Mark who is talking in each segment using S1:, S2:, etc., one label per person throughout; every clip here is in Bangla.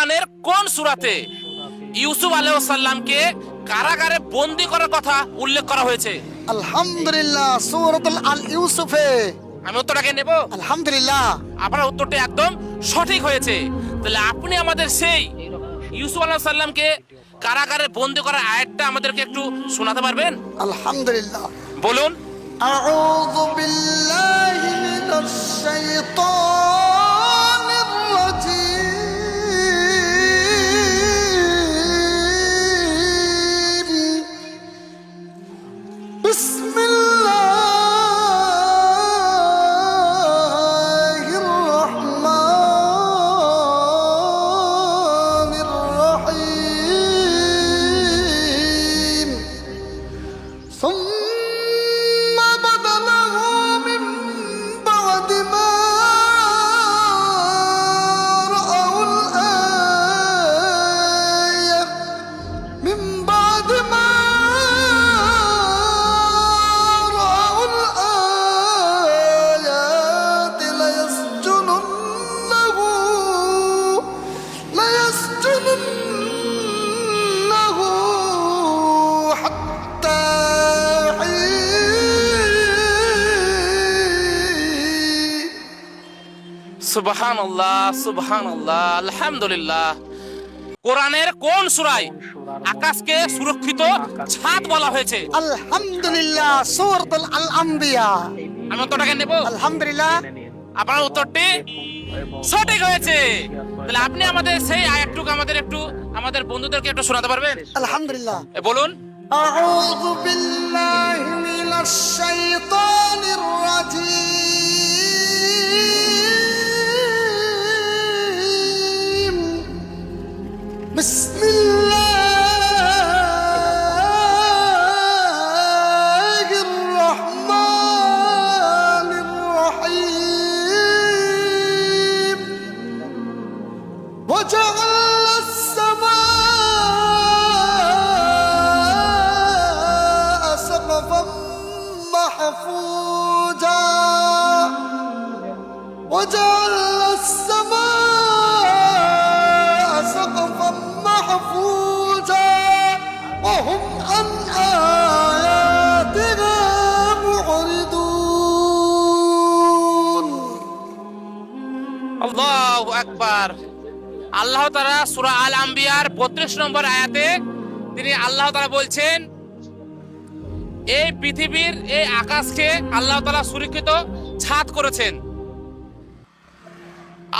S1: কোরআনের কোন সূরাতে ইউসুফ আলাইহিস সালামকে কারাগারে বন্দী করার কথা উল্লেখ করা হয়েছে?
S2: আলহামদুলিল্লাহ, সূরাতুল আল ইউসুফে।
S1: আমি উত্তরটাকে নেব।
S2: আলহামদুলিল্লাহ,
S1: আপনার উত্তরটা একদম সঠিক হয়েছে। তাহলে আপনি আমাদের সেই ইউসুফ আলাইহিস সালামকে কারাগারে বন্দী করার আয়াতটা আমাদেরকে একটু শোনাতে পারবেন?
S2: আলহামদুলিল্লাহ।
S1: বলুন।
S2: আউযু বিল্লাহি মিনাশ শাইতানির রাজীম। বিসমিল্লাহির রহমানির রহিম। ثم بدله من بعد ما رأوا الآية من بعد ما رأوا الآيات ليسجننه حتى حين।
S1: সুবহানাল্লাহ, সুবহানাল্লাহ, আলহামদুলিল্লাহ। কোরআনের কোন সূরায় আকাশকে সুরক্ষিত ছাদ বলা হয়েছে?
S2: আলহামদুলিল্লাহ, সূরাতুল আল আম্বিয়া।
S1: আমি উত্তরটাকে নেব।
S2: আলহামদুলিল্লাহ,
S1: আপনার উত্তরটি সঠিক হয়েছে। তাহলে আপনি আমাদের সেই আয়াতটুকু আমাদের বন্ধুদেরকে একটু শোনাতে পারবেন?
S2: আলহামদুলিল্লাহ।
S1: বলুন।
S2: أعوذ بالله من الشيطان الرجيم. بسم الله الرحمن الرحيم. وجعل السماء سقفا محفوظا. وجعل السماء سقفا محفوظا وهم عن آياتها معرضون.
S1: আল্লাহু আকবার। আল্লাহ তাআলা সূরা আল আম্বিয়ার 32 নম্বর আয়াতে তিনি আল্লাহ তাআলা বলছেন, এই পৃথিবীর এই আকাশকে আল্লাহ তাআলা সুরক্ষিত ছাদ করেছেন।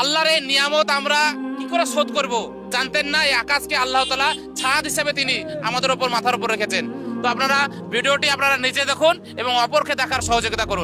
S1: আল্লাহর এই নিয়ামত আমরা কি করে শোধ করব? জানতেন না এই আকাশকে আল্লাহ তাআলা ছাদ হিসেবে তিনি আমাদের উপর মাথার উপর রেখেছেন। তো আপনারা ভিডিওটি নিজে দেখুন এবং অপরকে দেখার সহযোগিতা করুন।